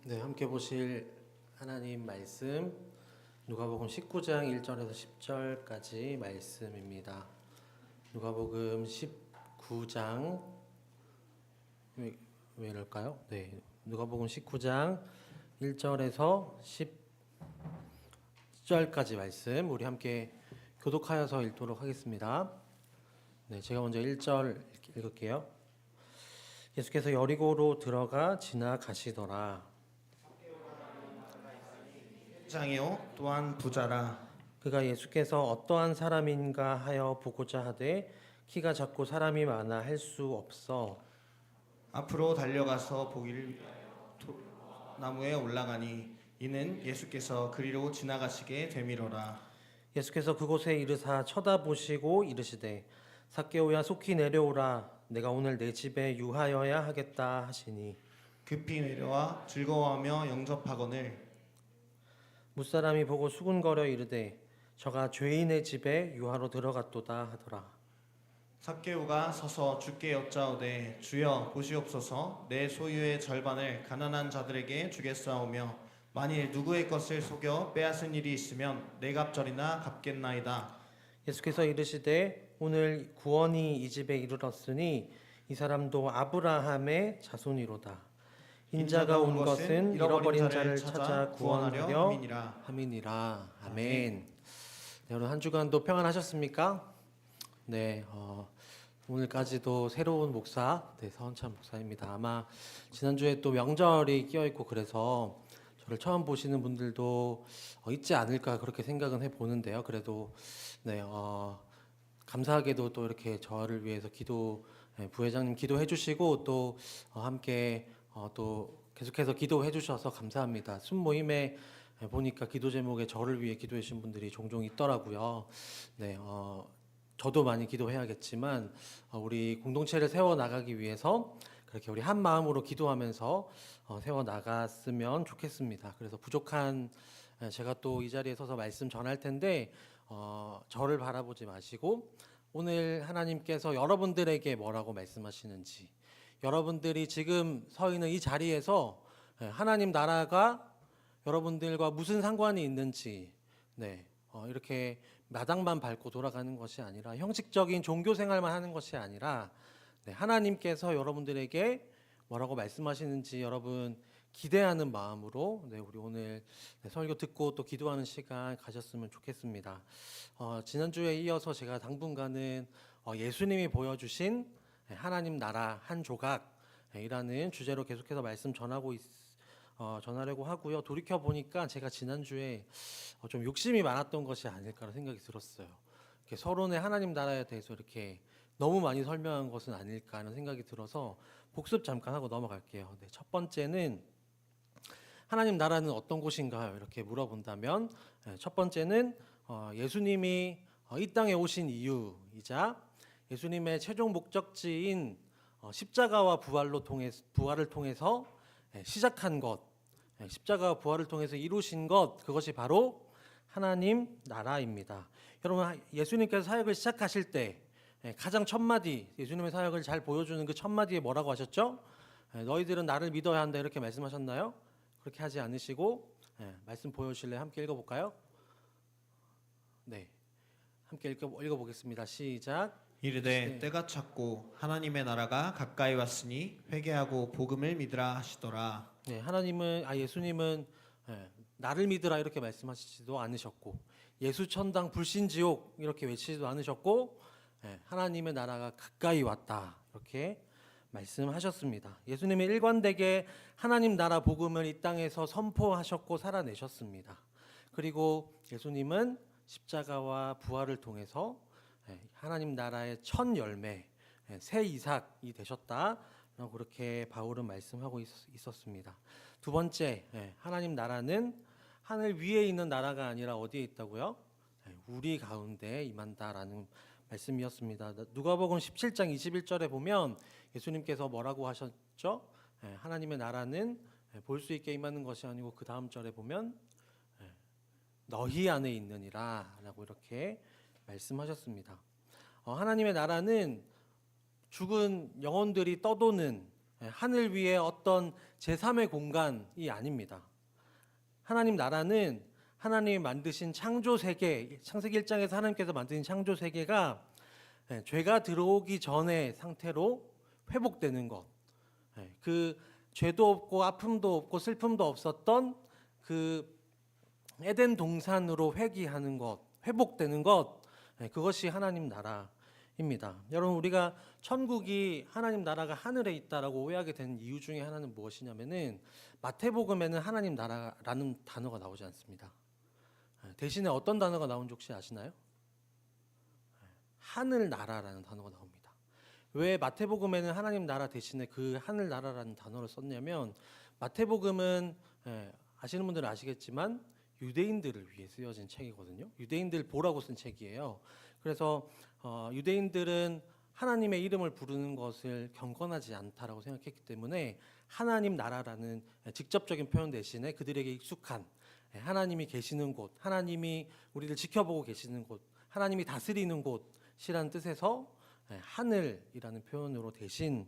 네, 함께 보실 하나님 말씀 누가복음 19장 1절에서 10절까지 말씀입니다. 누가복음 19장 왜 이럴까요? 네, 누가복음 19장 1절에서 10절까지 말씀 우리 함께 교독하여서 읽도록 하겠습니다. 네, 제가 먼저 1절 읽을게요. 예수께서 여리고로 들어가 지나가시더라. 장이요 또한 부자라. 그가 예수께서 어떠한 사람인가 하여 보고자 하되 키가 작고 사람이 많아 할 수 없어 앞으로 달려가서 보기를 나무에 올라가니 이는 예수께서 그리로 지나가시게 되미로라. 예수께서 그곳에 이르사 쳐다보시고 이르시되 삭개오야 속히 내려오라 내가 오늘 내 집에 유하여야 하겠다 하시니 급히 내려와 즐거워하며 영접하거늘 무사람이 보고 수군거려 이르되 저가 죄인의 집에 유하로 들어갔도다 하더라. 삭개오가 서서 주께 여짜오되 주여 보시옵소서 내 소유의 절반을 가난한 자들에게 주겠사오며 만일 누구의 것을 속여 빼앗은 일이 있으면 네 갑절이나 갚겠나이다. 예수께서 이르시되 오늘 구원이 이 집에 이르렀으니 이 사람도 아브라함의 자손이로다. 인자가 온 것은 잃어버린 자를 찾아 구원하려 함이니라. 아멘. 네, 여러분 한 주간도 평안하셨습니까? 네, 오늘까지도 새로운 목사, 네, 서원찬 목사입니다. 아마 지난주에 또 명절이 끼어있고 그래서 저를 처음 보시는 분들도 있지 않을까 그렇게 생각은 해보는데요. 그래도 네, 감사하게도 또 이렇게 저를 위해서 부회장님 기도해 주시고 또 함께 또 계속해서 기도해 주셔서 감사합니다. 순모임에 보니까 기도 제목에 저를 위해 기도해 주신 분들이 종종 있더라고요. 네, 저도 많이 기도해야겠지만 우리 공동체를 세워 나가기 위해서 그렇게 우리 한 마음으로 기도하면서 세워 나갔으면 좋겠습니다. 그래서 부족한 제가 또 이 자리에 서서 말씀 전할 텐데 저를 바라보지 마시고 오늘 하나님께서 여러분들에게 뭐라고 말씀하시는지 여러분들이 지금 서 있는 이 자리에서 하나님 나라가 여러분들과 무슨 상관이 있는지 이렇게 마당만 밟고 돌아가는 것이 아니라 형식적인 종교 생활만 하는 것이 아니라 하나님께서 여러분들에게 뭐라고 말씀하시는지 여러분 기대하는 마음으로 우리 오늘 설교 듣고 또 기도하는 시간 가졌으면 좋겠습니다. 지난주에 이어서 제가 당분간은 예수님이 보여주신 하나님 나라 한 조각이라는 주제로 계속해서 말씀 전하려고 하고요. 돌이켜 보니까 제가 지난주에 좀 욕심이 많았던 것이 아닐까라는 생각이 들었어요. 이렇게 서론의 하나님 나라에 대해서 이렇게 너무 많이 설명한 것은 아닐까 하는 생각이 들어서 복습 잠깐 하고 넘어갈게요. 네, 첫 번째는 하나님 나라는 어떤 곳인가요? 이렇게 물어본다면 첫 번째는 예수님이 이 땅에 오신 이유이자 예수님의 최종 목적지인 십자가와 부활을 통해서 시작한 것, 십자가와 부활을 통해서 이루신 것, 그것이 바로 하나님 나라입니다. 여러분 예수님께서 사역을 시작하실 때 가장 첫 마디, 예수님의 사역을 잘 보여주는 그 첫 마디에 뭐라고 하셨죠? 너희들은 나를 믿어야 한다 이렇게 말씀하셨나요? 그렇게 하지 않으시고 말씀 보여주실래요? 함께 읽어볼까요? 네, 함께 읽어보겠습니다. 시작. 이르되 때가 찼고 하나님의 나라가 가까이 왔으니 회개하고 복음을 믿으라 하시더라. 네, 예수님은 나를 믿으라 이렇게 말씀하시지도 않으셨고 예수 천당 불신지옥 이렇게 외치지도 않으셨고 하나님의 나라가 가까이 왔다 이렇게 말씀하셨습니다. 예수님이 일관되게 하나님 나라 복음을 이 땅에서 선포하셨고 살아내셨습니다. 그리고 예수님은 십자가와 부활을 통해서 하나님 나라의 첫 열매, 새 이삭이 되셨다라고 그렇게 바울은 말씀하고 있었습니다. 두 번째, 하나님 나라는 하늘 위에 있는 나라가 아니라 어디에 있다고요? 우리 가운데 임한다라는 말씀이었습니다. 누가복음 17장 21절에 보면 예수님께서 뭐라고 하셨죠? 하나님의 나라는 볼 수 있게 임하는 것이 아니고 그 다음 절에 보면 너희 안에 있느니라 라고 이렇게 말씀하셨습니다. 하나님의 나라는 죽은 영혼들이 떠도는 하늘 위에 어떤 제3의 공간이 아닙니다. 하나님 나라는 하나님이 만드신 창조 세계, 창세기 1장에서 하나님께서 만드신 창조 세계가 죄가 들어오기 전의 상태로 회복되는 것. 그 죄도 없고 아픔도 없고 슬픔도 없었던 그 에덴 동산으로 회귀하는 것, 회복되는 것, 그것이 하나님 나라입니다. 여러분, 우리가 천국이 하나님 나라가 하늘에 있다라고 오해하게 된 이유 중에 하나는 무엇이냐면은 마태복음에는 하나님 나라라는 단어가 나오지 않습니다. 대신에 어떤 단어가 나온지 혹시 아시나요? 하늘 나라라는 단어가 나옵니다. 왜 마태복음에는 하나님 나라 대신에 그 하늘 나라라는 단어를 썼냐면 마태복음은 아시는 분들은 아시겠지만 유대인들을 위해 쓰여진 책이거든요. 유대인들 보라고 쓴 책이에요. 그래서 유대인들은 하나님의 이름을 부르는 것을 경건하지 않다라고 생각했기 때문에 하나님 나라라는 직접적인 표현 대신에 그들에게 익숙한 하나님이 계시는 곳, 하나님이 우리를 지켜보고 계시는 곳, 하나님이 다스리는 곳이라는 뜻에서 하늘이라는 표현으로 대신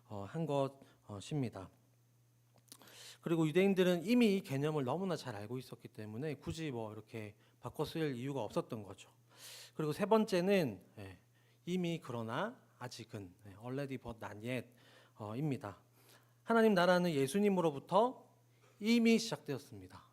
한 것입니다. 그리고 유대인들은 이미 이 개념을 너무나 잘 알고 있었기 때문에 굳이 뭐 이렇게 바꿔 쓸 이유가 없었던 거죠. 그리고 세 번째는 이미 그러나 아직은 already but not yet 입니다. 하나님 나라는 예수님으로부터 이미 시작되었습니다.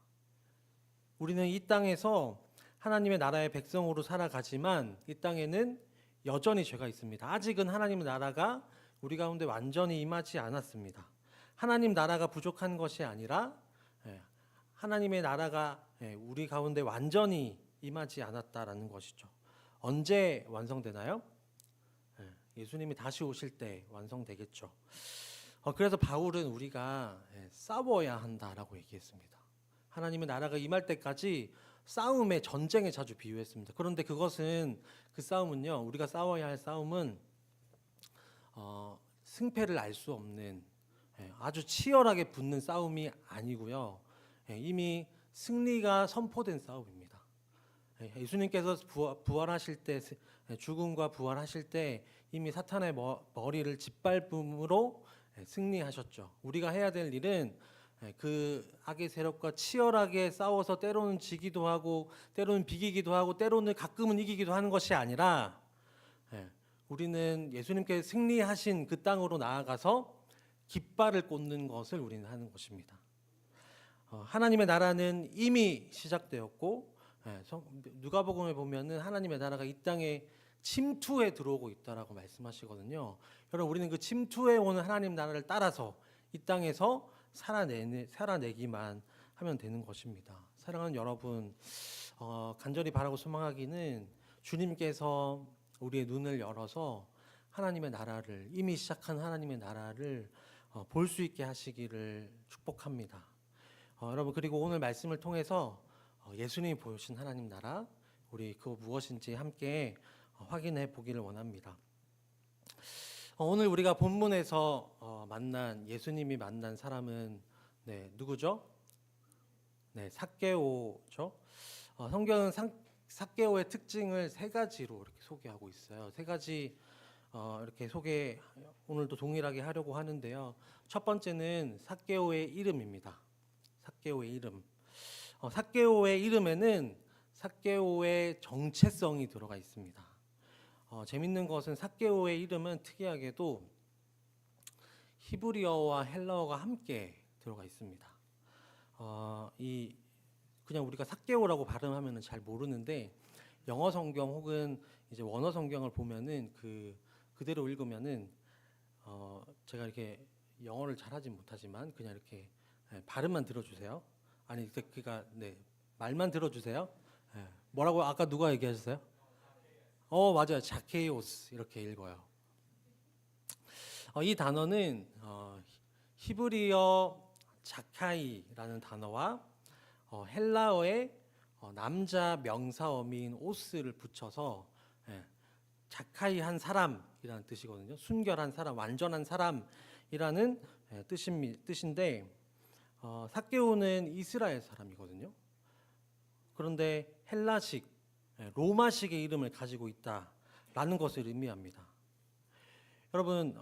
우리는 이 땅에서 하나님의 나라의 백성으로 살아가지만 이 땅에는 여전히 죄가 있습니다. 아직은 하나님의 나라가 우리 가운데 완전히 임하지 않았습니다. 하나님 나라가 부족한 것이 아니라 하나님의 나라가 우리 가운데 완전히 임하지 않았다라는 것이죠. 언제 완성되나요? 예수님이 다시 오실 때 완성되겠죠. 그래서 바울은 우리가 싸워야 한다라고 얘기했습니다. 하나님의 나라가 임할 때까지 싸움의 전쟁에 자주 비유했습니다. 그런데 그것은 그 싸움은요, 우리가 싸워야 할 싸움은 승패를 알 수 없는 아주 치열하게 붙는 싸움이 아니고요, 이미 승리가 선포된 싸움입니다. 예수님께서 부활하실 때, 죽음과 부활하실 때 이미 사탄의 머리를 짓밟음으로 승리하셨죠. 우리가 해야 될 일은 그 악의 세력과 치열하게 싸워서 때로는 지기도 하고 때로는 비기기도 하고 때로는 가끔은 이기기도 하는 것이 아니라 우리는 예수님께서 승리하신 그 땅으로 나아가서 깃발을 꽂는 것을 우리는 하는 것입니다. 하나님의 나라는 이미 시작되었고 누가복음에 보면은 하나님의 나라가 이 땅에 침투해 들어오고 있다라고 말씀하시거든요. 여러분, 우리는 그 침투해 오는 하나님 나라를 따라서 이 땅에서 살아내기만 하면 되는 것입니다. 사랑하는 여러분, 간절히 바라고 소망하기는 주님께서 우리의 눈을 열어서 하나님의 나라를, 이미 시작한 하나님의 나라를 볼 수 있게 하시기를 축복합니다. 여러분, 그리고 오늘 말씀을 통해서 예수님이 보여주신 하나님 나라, 우리 그거 무엇인지 함께 확인해 보기를 원합니다. 오늘 우리가 본문에서 예수님이 만난 사람은 누구죠? 삭개오죠. 성경은 삭개오의 특징을 세 가지로 이렇게 소개하고 있어요. 세 가지 이렇게 오늘도 동일하게 하려고 하는데요. 첫 번째는 삭개오의 이름입니다. 삭개오의 이름. 삭개오의 이름에는 삭개오의 정체성이 들어가 있습니다. 재밌는 것은 삭개오의 이름은 특이하게도 히브리어와 헬라어가 함께 들어가 있습니다. 그냥 우리가 삭개오라고 발음하면은 잘 모르는데 영어 성경 혹은 이제 원어 성경을 보면은 그대로 읽으면은 제가 이렇게 영어를 잘하진 못하지만 그냥 이렇게 발음만 들어주세요. 아니 그러니까 말만 들어주세요. 뭐라고 아까 누가 얘기하셨어요? 맞아요. 자케이오스 이렇게 읽어요. 이 단어는 히브리어 자카이라는 단어와 헬라어의 남자 명사어미인 오스를 붙여서 자카이 한 사람이라는 뜻이거든요. 순결한 사람, 완전한 사람이라는 뜻인데 삭개오는 이스라엘 사람이거든요. 그런데 헬라식, 로마식의 이름을 가지고 있다라는 것을 의미합니다. 여러분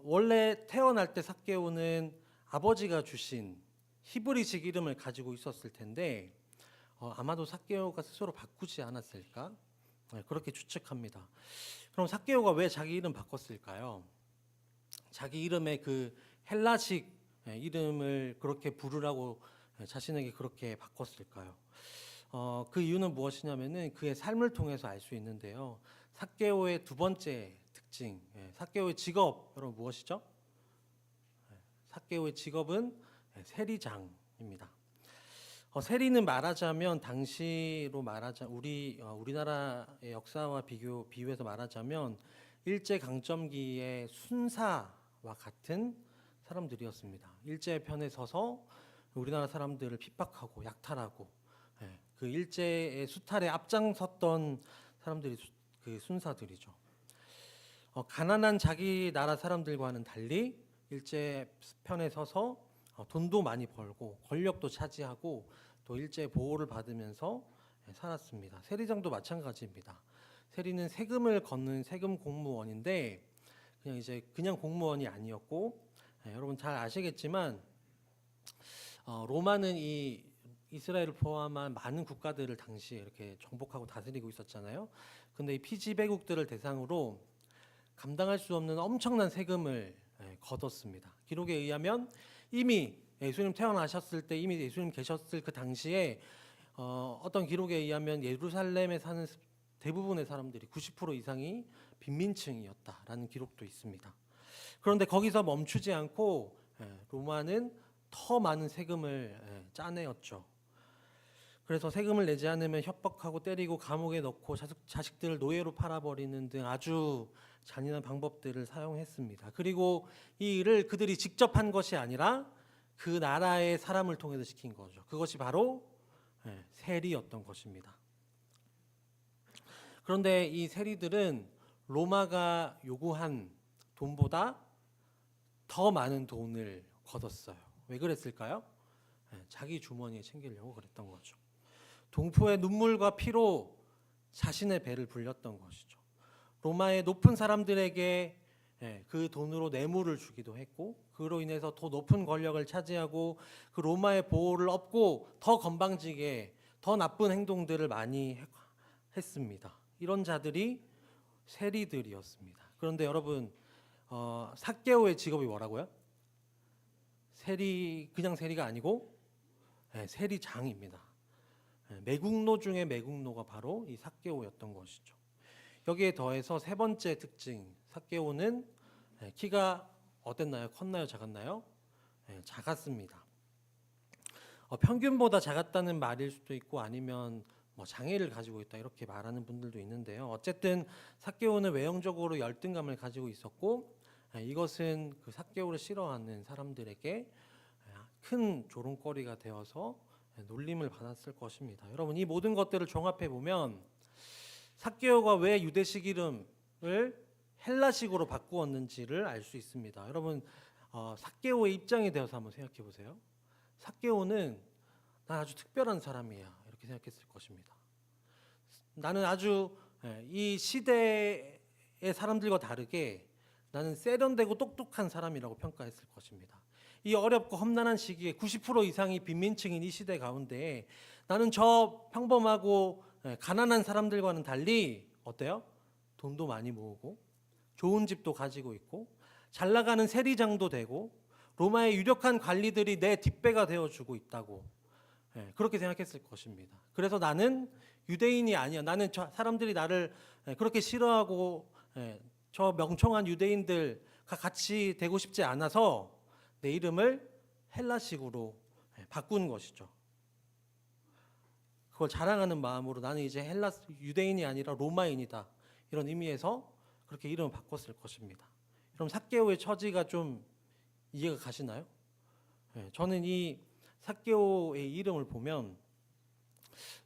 원래 태어날 때 삭개오는 아버지가 주신 히브리식 이름을 가지고 있었을 텐데 아마도 삭개오가 스스로 바꾸지 않았을까? 그렇게 추측합니다. 그럼 삭개오가 왜 자기 이름 바꿨을까요? 자기 이름의 그 헬라식 이름을 그렇게 부르라고 자신에게 그렇게 바꿨을까요? 그 이유는 무엇이냐면은 그의 삶을 통해서 알 수 있는데요. 삭개오의 두 번째 특징, 삭개오의 직업 여러분 무엇이죠? 삭개오의 직업은 세리장입니다. 세리는 말하자면 당시로 말하자 우리나라의 역사와 비유해서 말하자면 일제 강점기의 순사와 같은 사람들이었습니다. 일제의 편에 서서 우리나라 사람들을 핍박하고 약탈하고 그 일제의 수탈에 앞장섰던 사람들이 그 순사들이죠. 가난한 자기 나라 사람들과는 달리 일제 편에 서서 돈도 많이 벌고 권력도 차지하고 또 일제 보호를 받으면서 살았습니다. 세리장도 마찬가지입니다. 세리는 세금을 걷는 세금 공무원인데 그냥 공무원이 아니었고 여러분 잘 아시겠지만 로마는 이 이스라엘을 포함한 많은 국가들을 당시에 이렇게 정복하고 다스리고 있었잖아요. 근데 이 피지배국들을 대상으로 감당할 수 없는 엄청난 세금을 걷었습니다. 기록에 의하면 이미 예수님 태어나셨을 때 이미 예수님 계셨을 그 당시에 어떤 기록에 의하면 예루살렘에 사는 대부분의 사람들이 90% 이상이 빈민층이었다라는 기록도 있습니다. 그런데 거기서 멈추지 않고 로마는 더 많은 세금을 짜내었죠. 그래서 세금을 내지 않으면 협박하고 때리고 감옥에 넣고 자식들을 노예로 팔아버리는 등 아주 잔인한 방법들을 사용했습니다. 그리고 이 일을 그들이 직접 한 것이 아니라 그 나라의 사람을 통해서 시킨 거죠. 그것이 바로 세리였던 것입니다. 그런데 이 세리들은 로마가 요구한 돈보다 더 많은 돈을 걷었어요. 왜 그랬을까요? 자기 주머니에 챙기려고 그랬던 거죠. 동포의 눈물과 피로 자신의 배를 불렸던 것이죠. 로마의 높은 사람들에게 그 돈으로 뇌물을 주기도 했고 그로 인해서 더 높은 권력을 차지하고 그 로마의 보호를 얻고 더 건방지게 더 나쁜 행동들을 많이 했습니다. 이런 자들이 세리들이었습니다. 그런데 여러분 삭개오의 직업이 뭐라고요? 그냥 세리가 아니고 세리장입니다. 매국노 중에 매국노가 바로 이 삭개오였던 것이죠. 여기에 더해서 세 번째 특징, 삭개오는 키가 어땠나요? 컸나요? 작았나요? 작았습니다. 평균보다 작았다는 말일 수도 있고 아니면 장애를 가지고 있다 이렇게 말하는 분들도 있는데요. 어쨌든 삭개오는 외형적으로 열등감을 가지고 있었고 이것은 그 삭개오를 싫어하는 사람들에게 큰 조롱거리가 되어서 놀림을 받았을 것입니다. 여러분 이 모든 것들을 종합해 보면 삭개오가 왜 유대식 이름을 헬라식으로 바꾸었는지를 알 수 있습니다. 여러분 삭개오의 입장이 되어서 한번 생각해 보세요. 삭개오는 난 아주 특별한 사람이야 이렇게 생각했을 것입니다. 나는 아주 이 시대의 사람들과 다르게 나는 세련되고 똑똑한 사람이라고 평가했을 것입니다. 이 어렵고 험난한 시기에 90% 이상이 빈민층인 이 시대 가운데 나는 저 평범하고 가난한 사람들과는 달리 어때요? 돈도 많이 모으고 좋은 집도 가지고 있고 잘 나가는 세리장도 되고 로마의 유력한 관리들이 내 뒷배가 되어주고 있다고 그렇게 생각했을 것입니다. 그래서 나는 유대인이 아니야. 나는 사람들이 나를 그렇게 싫어하고 저 명청한 유대인들과 같이 되고 싶지 않아서 내 이름을 헬라식으로 바꾼 것이죠. 그걸 자랑하는 마음으로 나는 이제 유대인이 아니라 로마인이다 이런 의미에서 그렇게 이름을 바꿨을 것입니다. 그럼 삭개오의 처지가 좀 이해가 가시나요? 저는 이 삭개오의 이름을 보면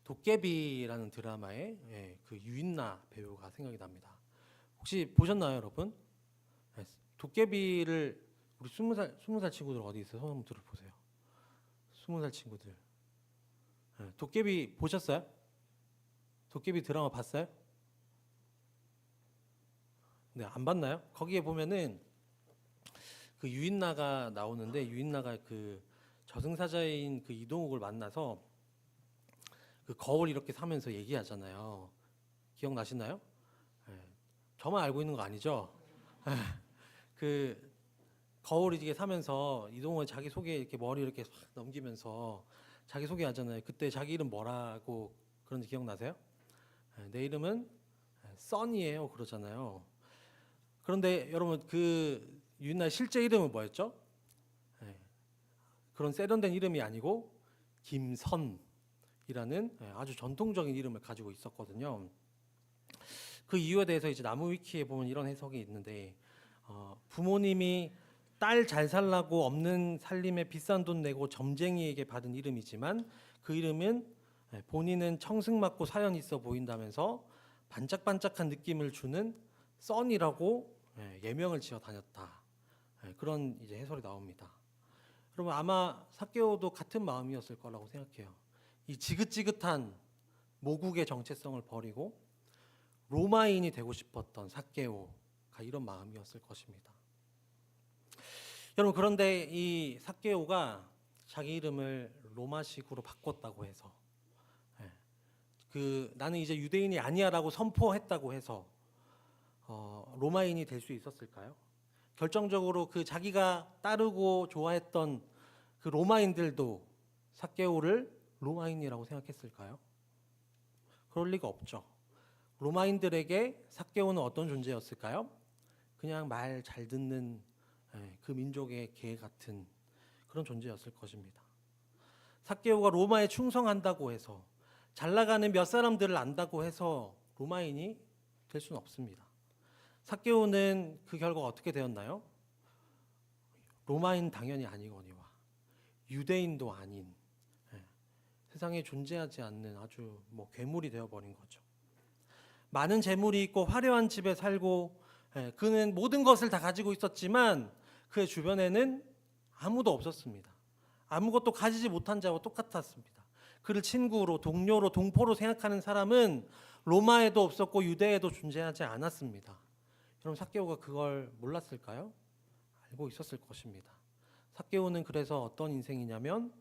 도깨비라는 드라마의 그 유인나 배우가 생각이 납니다. 혹시 보셨나요, 여러분? 도깨비를 우리 20살 친구들 어디 있어요? 손 한번 들어보세요. 20살 친구들. 도깨비 보셨어요? 도깨비 드라마 봤어요? 네, 안 봤나요? 거기에 보면은 그 유인나가 나오는데 유인나가 그 저승사자인 그 이동욱을 만나서 그 거울 이렇게 사면서 얘기하잖아요. 기억나시나요? 예, 저만 알고 있는 거 아니죠? 예, 그 거울 이렇게 사면서 이동욱이 자기 소개 이렇게 머리 이렇게 확 넘기면서 자기 소개하잖아요. 그때 자기 이름 뭐라고 그런지 기억나세요? 예, 내 이름은 써니예요 그러잖아요. 그런데 여러분 그 유인나의 실제 이름은 뭐였죠? 예, 그런 세련된 이름이 아니고 김선이라는 아주 전통적인 이름을 가지고 있었거든요. 그 이유에 대해서 이제 나무 위키에 보면 이런 해석이 있는데 부모님이 딸 잘 살라고 없는 살림에 비싼 돈 내고 점쟁이에게 받은 이름이지만 그 이름은 본인은 청승맞고 사연 있어 보인다면서 반짝반짝한 느낌을 주는 써니라고 예명을 지어 다녔다. 그런 이제 해설이 나옵니다. 그러면 아마 삭개오도 같은 마음이었을 거라고 생각해요. 이 지긋지긋한 모국의 정체성을 버리고 로마인이 되고 싶었던 삭개오가 이런 마음이었을 것입니다. 여러분 그런데 이 삭개오가 자기 이름을 로마식으로 바꿨다고 해서 그 나는 이제 유대인이 아니야라고 선포했다고 해서 로마인이 될 수 있었을까요? 결정적으로 그 자기가 따르고 좋아했던 그 로마인들도 삭개오를 로마인이라고 생각했을까요? 그럴 리가 없죠. 로마인들에게 삭개오는 어떤 존재였을까요? 그냥 말 잘 듣는 그 민족의 개 같은 그런 존재였을 것입니다. 삭개오가 로마에 충성한다고 해서 잘 나가는 몇 사람들을 안다고 해서 로마인이 될 수는 없습니다. 삭개오는 그 결과 어떻게 되었나요? 로마인 당연히 아니거니와 유대인도 아닌 세상에 존재하지 않는 아주 괴물이 되어버린 거죠. 많은 재물이 있고 화려한 집에 살고 그는 모든 것을 다 가지고 있었지만 그의 주변에는 아무도 없었습니다. 아무것도 가지지 못한 자와 똑같았습니다. 그를 친구로 동료로 동포로 생각하는 사람은 로마에도 없었고 유대에도 존재하지 않았습니다. 여러분 삭개오가 그걸 몰랐을까요? 알고 있었을 것입니다. 삭개오는 그래서 어떤 인생이냐면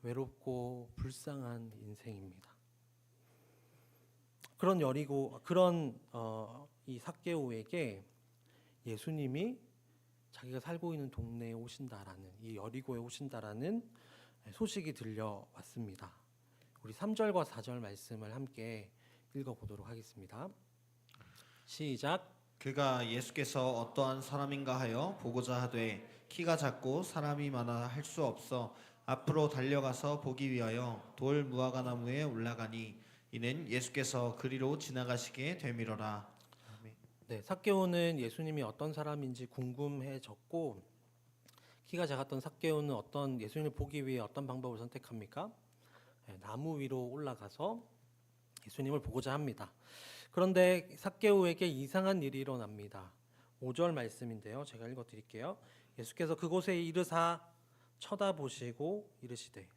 외롭고 불쌍한 인생입니다. 그런 이 삭개오에게 예수님이 자기가 살고 있는 동네에 오신다라는 이 여리고에 오신다라는 소식이 들려왔습니다. 우리 3절과 4절 말씀을 함께 읽어보도록 하겠습니다. 시작. 그가 예수께서 어떠한 사람인가 하여 보고자 하되 키가 작고 사람이 많아 할 수 없어 앞으로 달려가서 보기 위하여 돌 무화과 나무에 올라가니 이는 예수께서 그리로 지나가시게 되밀어라. 아멘. 네, 삭개오는 예수님이 어떤 사람인지 궁금해졌고 키가 작았던 삭개오는 어떤 예수님을 보기 위해 어떤 방법을 선택합니까? 나무 위로 올라가서 예수님을 보고자 합니다. 그런데 삭개오에게 이상한 일이 일어납니다. 5절 말씀인데요. 제가 읽어드릴게요. 예수께서 그곳에 이르사 쳐다보시고 이르시되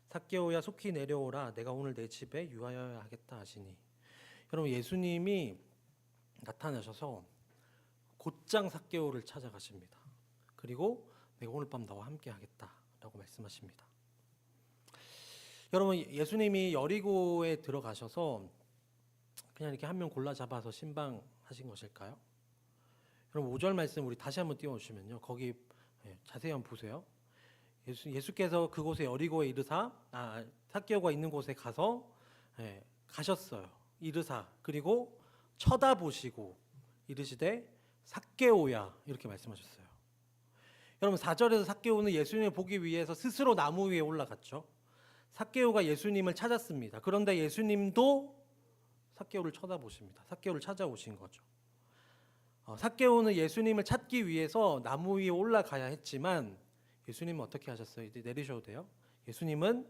삭개오야 속히 내려오라 내가 오늘 내 집에 유하여야 하겠다 하시니 여러분 예수님이 나타나셔서 곧장 삭개오를 찾아가십니다. 그리고 내가 오늘 밤 너와 함께 하겠다라고 말씀하십니다. 여러분 예수님이 여리고에 들어가셔서 그냥 이렇게 한 명 골라 잡아서 신방하신 것일까요? 여러분 5절 말씀 우리 다시 한번 띄워주시면요. 거기 자세히 한번 보세요. 예수께서 그곳에 여리고에 이르사 삭개오가 있는 곳에 가서 가셨어요. 이르사 그리고 쳐다보시고 이르시되 삭개오야 이렇게 말씀하셨어요. 여러분 4절에서 삭개오는 예수님을 보기 위해서 스스로 나무 위에 올라갔죠. 삭개오가 예수님을 찾았습니다. 그런데 예수님도 삭개오를 쳐다보십니다. 삭개오를 찾아오신 거죠. 삭개오는 예수님을 찾기 위해서 나무 위에 올라가야 했지만 예수님은 어떻게 하셨어요? 이제 내리셔도 돼요. 예수님은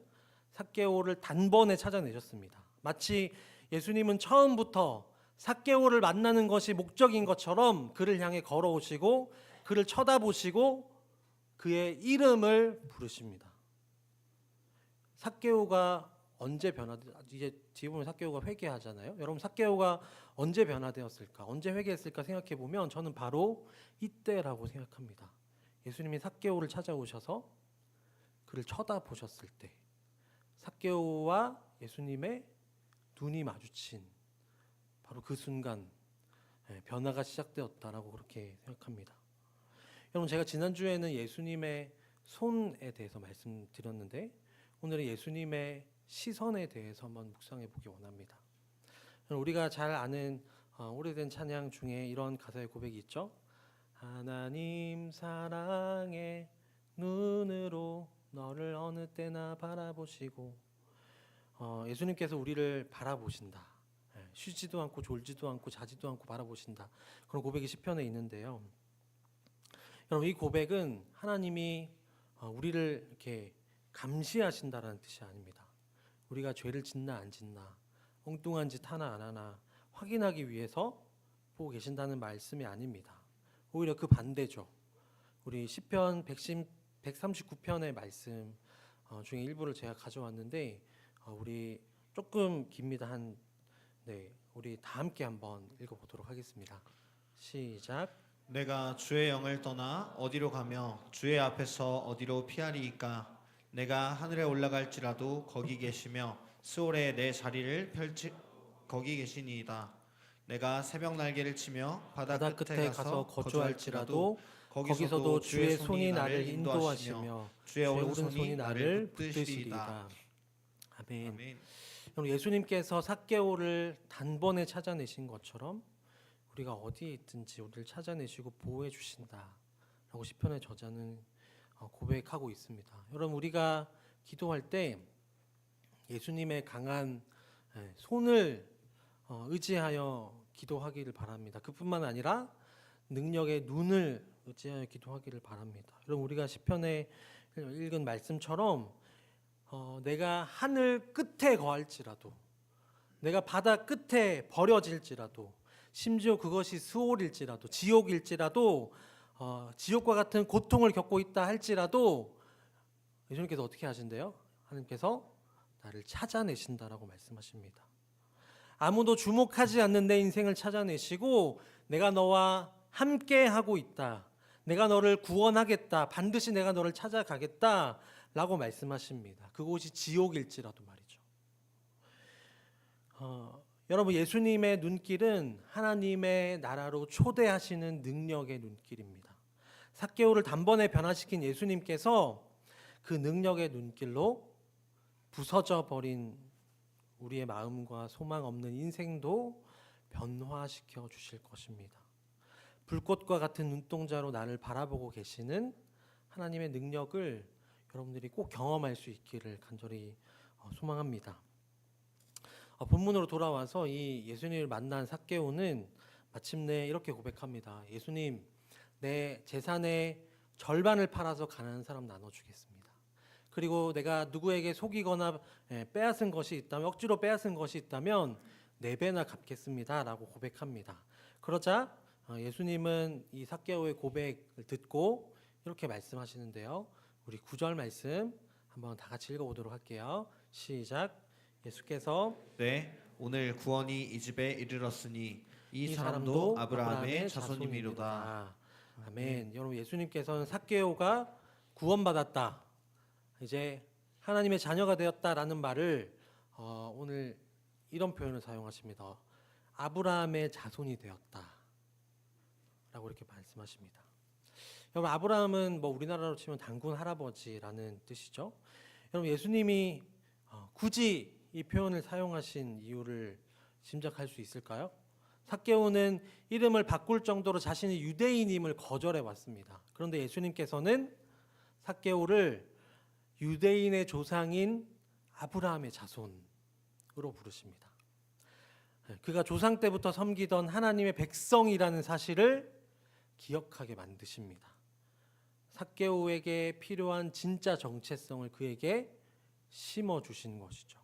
삭개오를 단번에 찾아내셨습니다. 마치 예수님은 처음부터 삭개오를 만나는 것이 목적인 것처럼 그를 향해 걸어오시고 그를 쳐다보시고 그의 이름을 부르십니다. 삭개오가 언제 이제 뒤에 보면 삭개오가 회개하잖아요. 여러분 삭개오가 언제 변화되었을까? 언제 회개했을까 생각해 보면 저는 바로 이때라고 생각합니다. 예수님이 삭개오를 찾아오셔서 그를 쳐다보셨을 때, 삭개오와 예수님의 눈이 마주친 바로 그 순간 변화가 시작되었다라고 그렇게 생각합니다. 여러분 제가 지난주에는 예수님의 손에 대해서 말씀드렸는데 오늘은 예수님의 시선에 대해서 한번 묵상해 보기 원합니다. 우리가 잘 아는 오래된 찬양 중에 이런 가사의 고백이 있죠. 하나님 사랑의 눈으로 너를 어느 때나 바라보시고 예수님께서 우리를 바라보신다. 쉬지도 않고 졸지도 않고 자지도 않고 바라보신다. 그런 고백이 시편에 있는데요. 여러분 이 고백은 하나님이 우리를 이렇게 감시하신다라는 뜻이 아닙니다. 우리가 죄를 짓나 안 짓나, 엉뚱한 짓 하나 안 하나 확인하기 위해서 보고 계신다는 말씀이 아닙니다. 오히려 그 반대죠. 우리 시편 139편의 말씀 중에 일부를 제가 가져왔는데 우리 조금 깁니다. 우리 다 함께 한번 읽어보도록 하겠습니다. 시작. 내가 주의 영을 떠나 어디로 가며 주의 앞에서 어디로 피하리이까? 내가 하늘에 올라갈지라도 거기 계시며 스올에 내 자리를 거기 계시니이다. 내가 새벽 날개를 치며 바다 끝에 가서 거주할지라도 거기서도 주의 손이 나를 인도하시며 주의 오른손이 나를 붙드시리이다. 아멘. 여러분 예수님께서 삭개오를 단번에 찾아내신 것처럼 우리가 어디에 있든지 우리를 찾아내시고 보호해 주신다라고 시편의 저자는 고백하고 있습니다. 여러분 우리가 기도할 때 예수님의 강한 손을 의지하여 기도하기를 바랍니다. 그뿐만 아니라 능력의 눈을 의지하여 기도하기를 바랍니다. 여러분 우리가 시편에 읽은 말씀처럼 내가 하늘 끝에 거할지라도, 내가 바다 끝에 버려질지라도, 심지어 그것이 스올일지라도, 지옥일지라도, 지옥과 같은 고통을 겪고 있다 할지라도 예수님께서 어떻게 하신대요? 하나님께서 나를 찾아내신다라고 말씀하십니다. 아무도 주목하지 않는 내 인생을 찾아내시고 내가 너와 함께 하고 있다. 내가 너를 구원하겠다. 반드시 내가 너를 찾아가겠다. 라고 말씀하십니다. 그곳이 지옥일지라도 말이죠. 여러분 예수님의 눈길은 하나님의 나라로 초대하시는 능력의 눈길입니다. 삭개오를 단번에 변화시킨 예수님께서 그 능력의 눈길로 부서져 버린 우리의 마음과 소망 없는 인생도 변화시켜 주실 것입니다. 불꽃과 같은 눈동자로 나를 바라보고 계시는 하나님의 능력을 여러분들이 꼭 경험할 수 있기를 간절히 소망합니다. 본문으로 돌아와서 이 예수님을 만난 삭개오는 마침내 이렇게 고백합니다. 예수님, 내 재산의 절반을 팔아서 가난한 사람 나눠주겠습니다. 그리고 내가 누구에게 속이거나 빼앗은 것이 있다면, 억지로 빼앗은 것이 있다면 4배나 갚겠습니다 라고 고백합니다. 그러자 예수님은 이 삭개오의 고백을 듣고 이렇게 말씀하시는데요. 우리 9절 말씀 한번 다 같이 읽어보도록 할게요. 시작. 예수께서 네, 오늘 구원이 이 집에 이르렀으니 이 사람도 아브라함의 자손이미로다. 아멘. 여러분 예수님께서는 삭개오가 구원받았다, 이제 하나님의 자녀가 되었다라는 말을 오늘 이런 표현을 사용하십니다. 아브라함의 자손이 되었다 라고 이렇게 말씀하십니다. 여러분 아브라함은 우리나라로 치면 단군 할아버지라는 뜻이죠. 여러분 예수님이 굳이 이 표현을 사용하신 이유를 짐작할 수 있을까요? 삭개오는 이름을 바꿀 정도로 자신이 유대인임을 거절해 왔습니다. 그런데 예수님께서는 삭개오를 유대인의 조상인 아브라함의 자손으로 부르십니다. 그가 조상 때부터 섬기던 하나님의 백성이라는 사실을 기억하게 만드십니다. 삭개오에게 필요한 진짜 정체성을 그에게 심어주신 것이죠.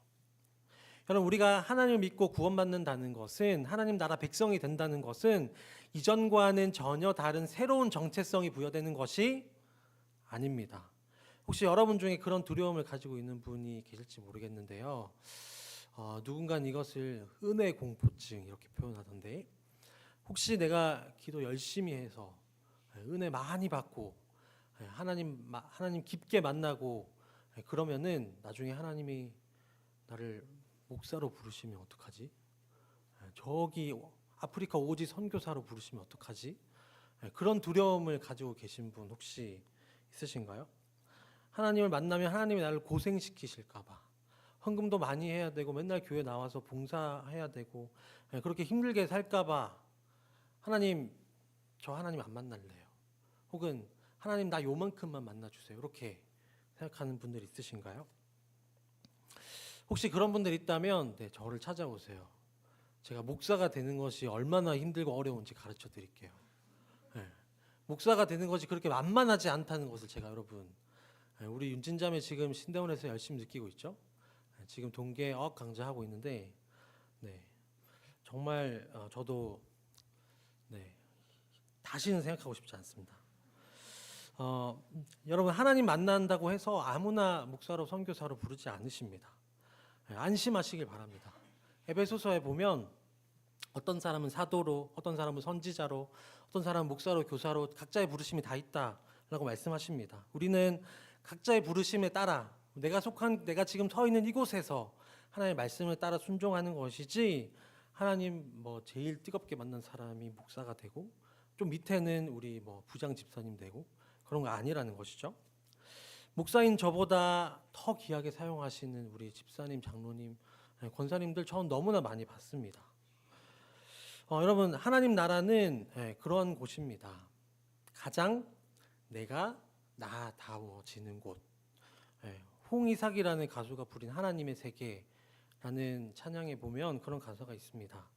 여러분 우리가 하나님을 믿고 구원받는다는 것은, 하나님 나라 백성이 된다는 것은 이전과는 전혀 다른 새로운 정체성이 부여되는 것이 아닙니다. 혹시 여러분 중에 그런 두려움을 가지고 있는 분이 계실지 모르겠는데요. 누군가는 이것을 은혜 공포증 이렇게 표현하던데, 혹시 내가 기도 열심히 해서 은혜 많이 받고 하나님 깊게 만나고 그러면은 나중에 하나님이 나를 목사로 부르시면 어떡하지? 저기 아프리카 오지 선교사로 부르시면 어떡하지? 그런 두려움을 가지고 계신 분 혹시 있으신가요? 하나님을 만나면 하나님이 나를 고생시키실까 봐, 헌금도 많이 해야 되고 맨날 교회 나와서 봉사해야 되고 그렇게 힘들게 살까 봐 하나님, 저 하나님 안 만날래요. 혹은 하나님 나 요만큼만 만나주세요. 이렇게 생각하는 분들 있으신가요? 혹시 그런 분들 있다면 저를 찾아오세요. 제가 목사가 되는 것이 얼마나 힘들고 어려운지 가르쳐 드릴게요. 목사가 되는 것이 그렇게 만만하지 않다는 것을 제가 여러분, 우리 윤진자매 지금 신대원에서 열심히 느끼고 있죠. 지금 동계 어학 강좌하고 있는데 정말 저도 다시는 생각하고 싶지 않습니다. 여러분, 하나님 만난다고 해서 아무나 목사로 선교사로 부르지 않으십니다. 안심하시길 바랍니다. 에베소서에 보면 어떤 사람은 사도로, 어떤 사람은 선지자로, 어떤 사람은 목사로, 교사로 각자의 부르심이 다 있다라고 말씀하십니다. 우리는 각자의 부르심에 따라 내가 지금 서 있는 이곳에서 하나님의 말씀을 따라 순종하는 것이지, 하나님 제일 뜨겁게 만난 사람이 목사가 되고 좀 밑에는 우리 부장 집사님 되고 그런 거 아니라는 것이죠. 목사인 저보다 더 귀하게 사용하시는 우리 집사님, 장로님, 권사님들 저는 너무나 많이 봤습니다. 여러분, 하나님 나라는 그런 곳입니다. 가장 내가 나다워지는 곳. 홍이삭이라는 가수가 부린 하나님의 세계라는 찬양에 보면 그런 가사가 있습니다.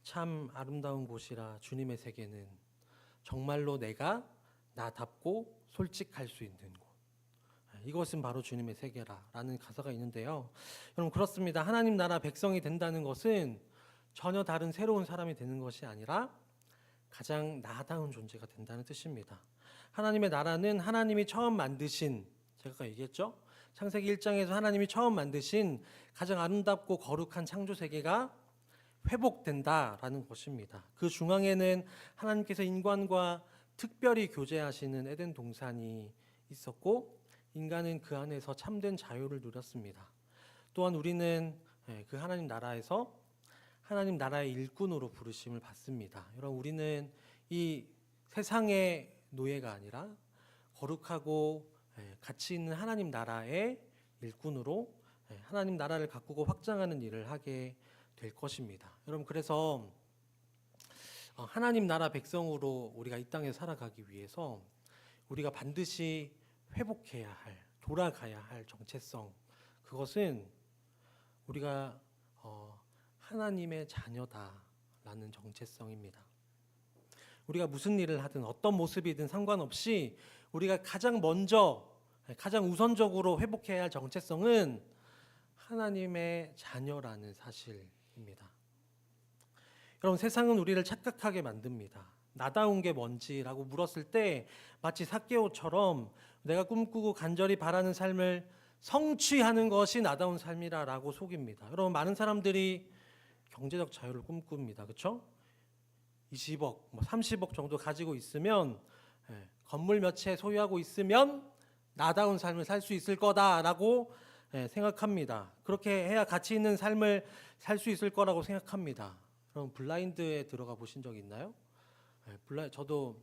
참 아름다운 곳이라 주님의 세계는, 정말로 내가 나답고 솔직할 수 있는 곳. 이것은 바로 주님의 세계라라는 가사가 있는데요. 여러분, 그렇습니다. 하나님 나라 백성이 된다는 것은 전혀 다른 새로운 사람이 되는 것이 아니라 가장 나다운 존재가 된다는 뜻입니다. 하나님의 나라는 하나님이 처음 만드신, 제가 아까 얘기했죠? 창세기 1장에서 하나님이 처음 만드신 가장 아름답고 거룩한 창조 세계가 회복된다라는 것입니다. 그 중앙에는 하나님께서 인간과 특별히 교제하시는 에덴 동산이 있었고, 인간은 그 안에서 참된 자유를 누렸습니다. 또한 우리는 그 하나님 나라에서 하나님 나라의 일꾼으로 부르심을 받습니다. 여러분, 우리는 이 세상의 노예가 아니라 거룩하고 가치 있는 하나님 나라의 일꾼으로 하나님 나라를 가꾸고 확장하는 일을 하게 될 것입니다. 여러분, 그래서 하나님 나라 백성으로 우리가 이 땅에 살아가기 위해서 우리가 반드시 회복해야 할, 돌아가야 할 정체성, 그것은 우리가 하나님의 자녀다라는 정체성입니다. 우리가 무슨 일을 하든 어떤 모습이든 상관없이 우리가 가장 먼저, 가장 우선적으로 회복해야 할 정체성은 하나님의 자녀라는 사실입니다. 여러분, 세상은 우리를 착각하게 만듭니다. 나다운 게 뭔지라고 물었을 때 마치 삭개오처럼 내가 꿈꾸고 간절히 바라는 삶을 성취하는 것이 나다운 삶이라고 속입니다. 여러분, 많은 사람들이 경제적 자유를 꿈꿉니다. 그렇죠? 20억, 30억 정도 가지고 있으면, 건물 몇 채 소유하고 있으면 나다운 삶을 살 수 있을 거다라고 생각합니다. 그렇게 해야 가치 있는 삶을 살 수 있을 거라고 생각합니다. 그럼 블라인드에 들어가 보신 적 있나요? 저도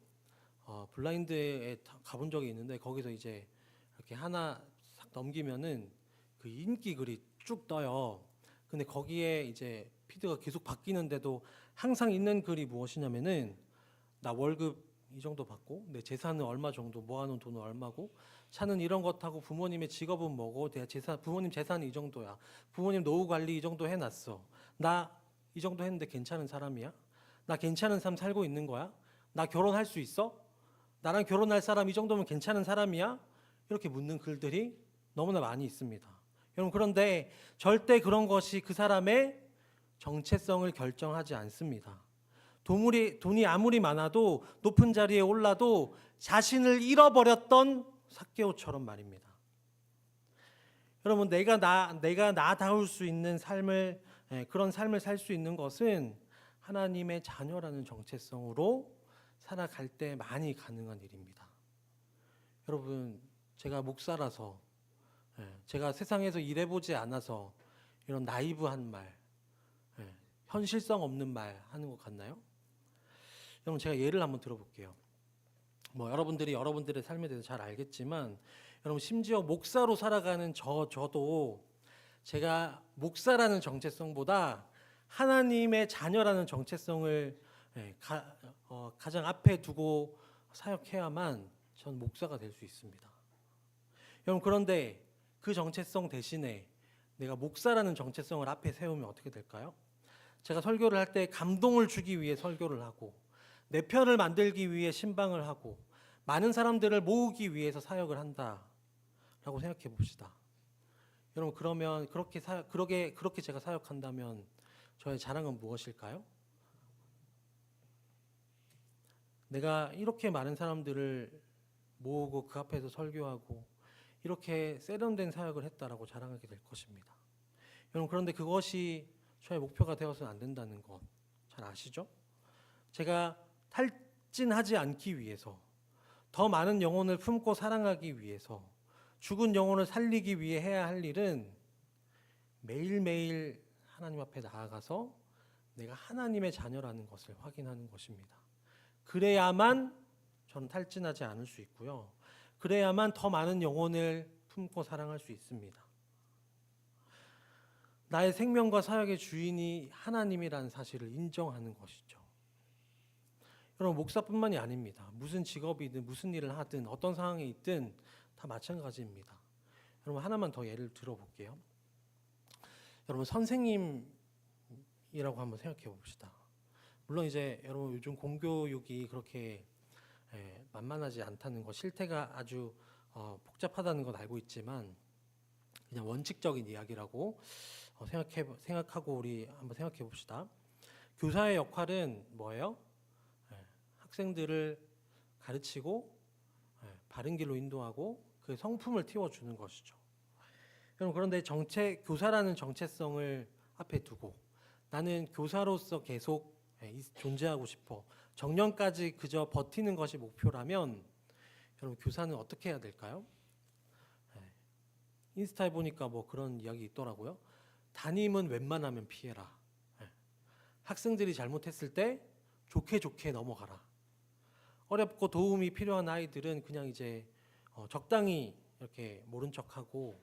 블라인드에 가본 적이 있는데, 거기서 이제 이렇게 하나 싹 넘기면은 그 인기 글이 쭉 떠요. 근데 거기에 이제 피드가 계속 바뀌는데도 항상 있는 글이 무엇이냐면은, 나 월급 이 정도 받고 내 재산은 얼마 정도, 모아놓은 돈은 얼마고, 차는 이런 것 타고, 부모님의 직업은 뭐고, 내 재산, 부모님 재산이 이 정도야, 부모님 노후 관리 이 정도 해놨어, 나 이 정도 했는데 괜찮은 사람이야? 나 괜찮은 삶 살고 있는 거야? 나 결혼할 수 있어? 나랑 결혼할 사람 이 정도면 괜찮은 사람이야? 이렇게 묻는 글들이 너무나 많이 있습니다. 여러분, 그런데 절대 그런 것이 그 사람의 정체성을 결정하지 않습니다. 돈이 아무리 많아도, 높은 자리에 올라도 자신을 잃어버렸던 삭개오처럼 말입니다. 여러분 내가 나다울 수 있는 삶을 그런 삶을 살 수 있는 것은 하나님의 자녀라는 정체성으로 살아갈 때 많이 가능한 일입니다. 여러분 제가 목사라서 제가 세상에서 일해보지 않아서 이런 나이브한 말, 현실성 없는 말 하는 것 같나요? 여러분 제가 예를 한번 들어볼게요. 뭐 여러분들이 여러분들의 삶에 대해서 잘 알겠지만 여러분 심지어 목사로 살아가는 저도 제가 목사라는 정체성보다 하나님의 자녀라는 정체성을 가장 앞에 두고 사역해야만 전 목사가 될 수 있습니다. 여러분 그런데 그 정체성 대신에 내가 목사라는 정체성을 앞에 세우면 어떻게 될까요? 제가 설교를 할 때 감동을 주기 위해 설교를 하고 내 편을 만들기 위해 신방을 하고 많은 사람들을 모으기 위해서 사역을 한다라고 생각해 봅시다. 여러분 그러면 그렇게 제가 사역한다면 저의 자랑은 무엇일까요? 내가 이렇게 많은 사람들을 모으고 그 앞에서 설교하고 이렇게 세련된 사역을 했다라고 자랑하게 될 것입니다. 여러분 그런데 그것이 저의 목표가 되어서는 안 된다는 것 잘 아시죠? 제가 탈진하지 않기 위해서 더 많은 영혼을 품고 사랑하기 위해서 죽은 영혼을 살리기 위해 해야 할 일은 매일매일 하나님 앞에 나아가서 내가 하나님의 자녀라는 것을 확인하는 것입니다. 그래야만 저는 탈진하지 않을 수 있고요. 그래야만 더 많은 영혼을 품고 사랑할 수 있습니다. 나의 생명과 사역의 주인이 하나님이라는 사실을 인정하는 것이죠. 여러분 목사뿐만이 아닙니다. 무슨 직업이든 무슨 일을 하든 어떤 상황에 있든 다 마찬가지입니다. 여러분 하나만 더 예를 들어볼게요. 여러분 선생님이라고 한번 생각해 봅시다. 물론 이제 여러분 요즘 공교육이 그렇게 만만하지 않다는 것, 실태가 아주 복잡하다는 건 알고 있지만 그냥 원칙적인 이야기라고 생각하고 우리 한번 생각해 봅시다. 교사의 역할은 뭐예요? 학생들을 가르치고 바른 길로 인도하고 그 성품을 틔워주는 것이죠. 여러분 그런데 교사라는 정체성을 앞에 두고 나는 교사로서 계속 존재하고 싶어 정년까지 그저 버티는 것이 목표라면 여러분 교사는 어떻게 해야 될까요? 인스타에 보니까 뭐 그런 이야기 있더라고요. 담임은 웬만하면 피해라. 학생들이 잘못했을 때 좋게 넘어가라. 어렵고 도움이 필요한 아이들은 그냥 이제 적당히 이렇게 모른 척하고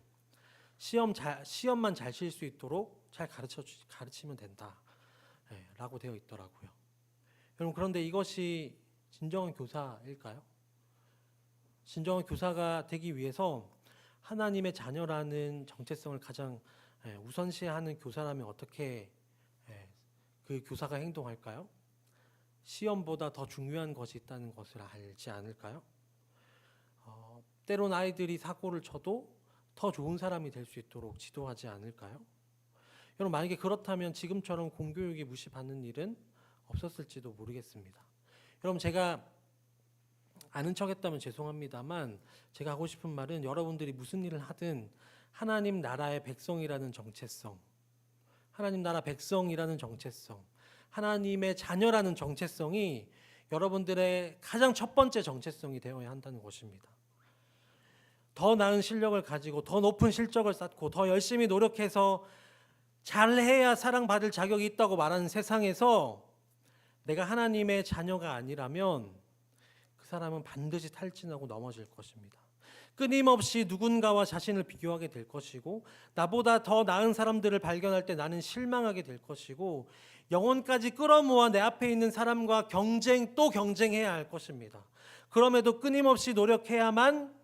시험만 잘 칠 수 있도록 잘 가르치면 된다. 라고 되어 있더라고요. 여러분 그런데 이것이 진정한 교사일까요? 진정한 교사가 되기 위해서 하나님의 자녀라는 정체성을 가장 우선시하는 교사라면 어떻게 그 교사가 행동할까요? 시험보다 더 중요한 것이 있다는 것을 알지 않을까요? 때론 아이들이 사고를 쳐도 더 좋은 사람이 될 수 있도록 지도하지 않을까요? 여러분 만약에 그렇다면 지금처럼 공교육이 무시받는 일은 없었을지도 모르겠습니다. 여러분 제가 아는 척했다면 죄송합니다만 제가 하고 싶은 말은 여러분들이 무슨 일을 하든 하나님 나라의 백성이라는 정체성, 하나님 나라 백성이라는 정체성, 하나님의 자녀라는 정체성이 여러분들의 가장 첫 번째 정체성이 되어야 한다는 것입니다. 더 나은 실력을 가지고 더 높은 실적을 쌓고 더 열심히 노력해서 잘해야 사랑받을 자격이 있다고 말하는 세상에서 내가 하나님의 자녀가 아니라면 그 사람은 반드시 탈진하고 넘어질 것입니다. 끊임없이 누군가와 자신을 비교하게 될 것이고 나보다 더 나은 사람들을 발견할 때 나는 실망하게 될 것이고 영혼까지 끌어모아 내 앞에 있는 사람과 또 경쟁해야 할 것입니다. 그럼에도 끊임없이 노력해야만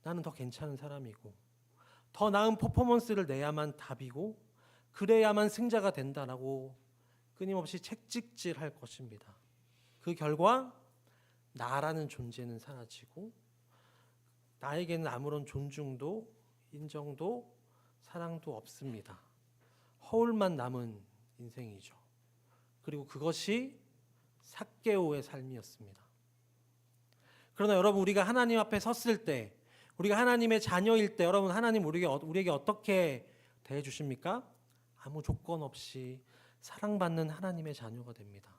나는 더 괜찮은 사람이고 더 나은 퍼포먼스를 내야만 답이고 그래야만 승자가 된다라고 끊임없이 채찍질할 것입니다. 그 결과 나라는 존재는 사라지고 나에게는 아무런 존중도 인정도 사랑도 없습니다. 허울만 남은 인생이죠. 그리고 그것이 삭개오의 삶이었습니다. 그러나 여러분 우리가 하나님 앞에 섰을 때 우리가 하나님의 자녀일 때 여러분 하나님 우리에게 어떻게 대해 주십니까? 아무 조건 없이 사랑받는 하나님의 자녀가 됩니다.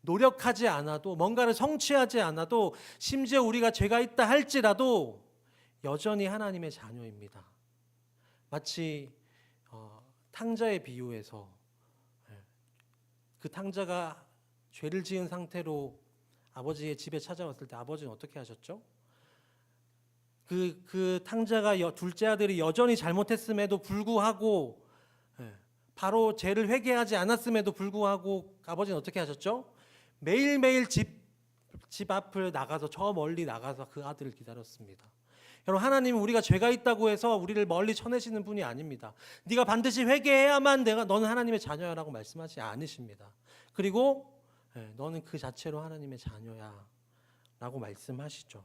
노력하지 않아도 뭔가를 성취하지 않아도 심지어 우리가 죄가 있다 할지라도 여전히 하나님의 자녀입니다. 마치 탕자의 비유에서 그 탕자가 죄를 지은 상태로 아버지의 집에 찾아왔을 때 아버지는 어떻게 하셨죠? 그 탕자가 둘째 아들이 여전히 잘못했음에도 불구하고 바로 죄를 회개하지 않았음에도 불구하고 아버지는 어떻게 하셨죠? 매일매일 집 앞을 나가서 저 멀리 나가서 그 아들을 기다렸습니다. 여러분 하나님은 우리가 죄가 있다고 해서 우리를 멀리 쳐내시는 분이 아닙니다. 네가 반드시 회개해야만 너는 하나님의 자녀야라고 말씀하지 않으십니다. 그리고 너는 그 자체로 하나님의 자녀야 라고 말씀하시죠.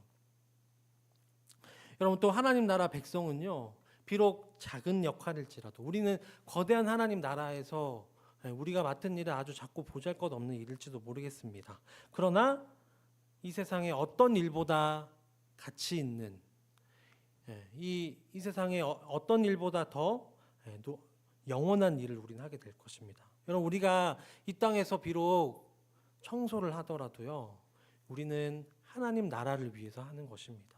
여러분 또 하나님 나라 백성은요, 비록 작은 역할일지라도 우리는 거대한 하나님 나라에서 우리가 맡은 일은 아주 작고 보잘것없는 일일지도 모르겠습니다. 그러나 이 세상에 어떤 일보다 가치 있는 이 세상에 어떤 일보다 더 영원한 일을 우리는 하게 될 것입니다. 여러분 우리가 이 땅에서 비록 청소를 하더라도요, 우리는 하나님 나라를 위해서 하는 것입니다.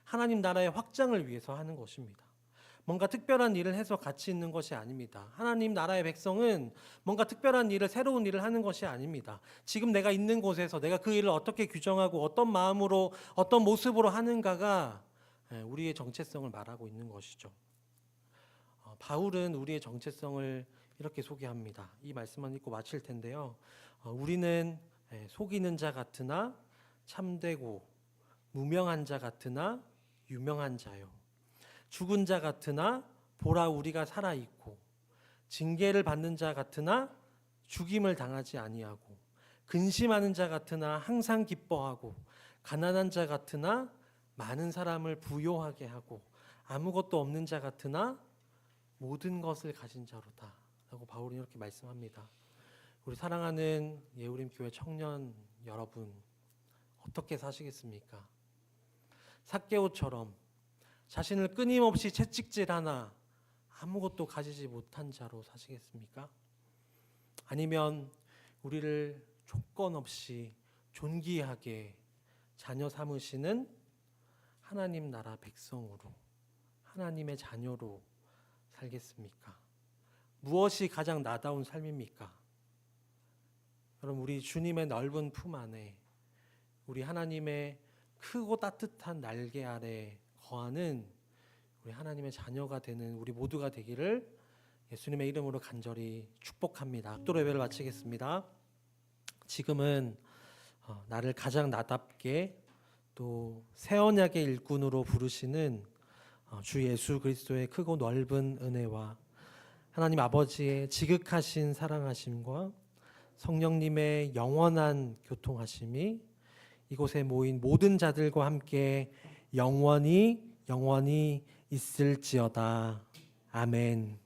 하나님 나라의 확장을 위해서 하는 것입니다. 뭔가 특별한 일을 해서 가치 있는 것이 아닙니다. 하나님 나라의 백성은 뭔가 특별한 일을, 새로운 일을 하는 것이 아닙니다. 지금 내가 있는 곳에서 내가 그 일을 어떻게 규정하고 어떤 마음으로 어떤 모습으로 하는가가 우리의 정체성을 말하고 있는 것이죠. 바울은 우리의 정체성을 이렇게 소개합니다. 이 말씀만 읽고 마칠 텐데요. 우리는 속이는 자 같으나 참되고 무명한 자 같으나 유명한 자요. 죽은 자 같으나 보라 우리가 살아 있고, 징계를 받는 자 같으나 죽임을 당하지 아니하고, 근심하는 자 같으나 항상 기뻐하고, 가난한 자 같으나 많은 사람을 부요하게 하고, 아무것도 없는 자 같으나 모든 것을 가진 자로다 라고 바울이 이렇게 말씀합니다. 우리 사랑하는 예우림 교회 청년 여러분, 어떻게 사시겠습니까? 삭개오처럼 자신을 끊임없이 채찍질하나 아무것도 가지지 못한 자로 사시겠습니까? 아니면 우리를 조건 없이 존귀하게 자녀 삼으시는 하나님 나라 백성으로, 하나님의 자녀로 살겠습니까? 무엇이 가장 나다운 삶입니까? 여러분 우리 주님의 넓은 품 안에, 우리 하나님의 크고 따뜻한 날개 아래 거하는 우리 하나님의 자녀가 되는 우리 모두가 되기를 예수님의 이름으로 간절히 축복합니다. 또 예배를 마치겠습니다. 지금은 나를 가장 나답게 또 새 언약의 일꾼으로 부르시는 주 예수 그리스도의 크고 넓은 은혜와 하나님 아버지의 지극하신 사랑하심과 성령님의 영원한 교통하심이 이곳에 모인 모든 자들과 함께 영원히 있을지어다. 아멘.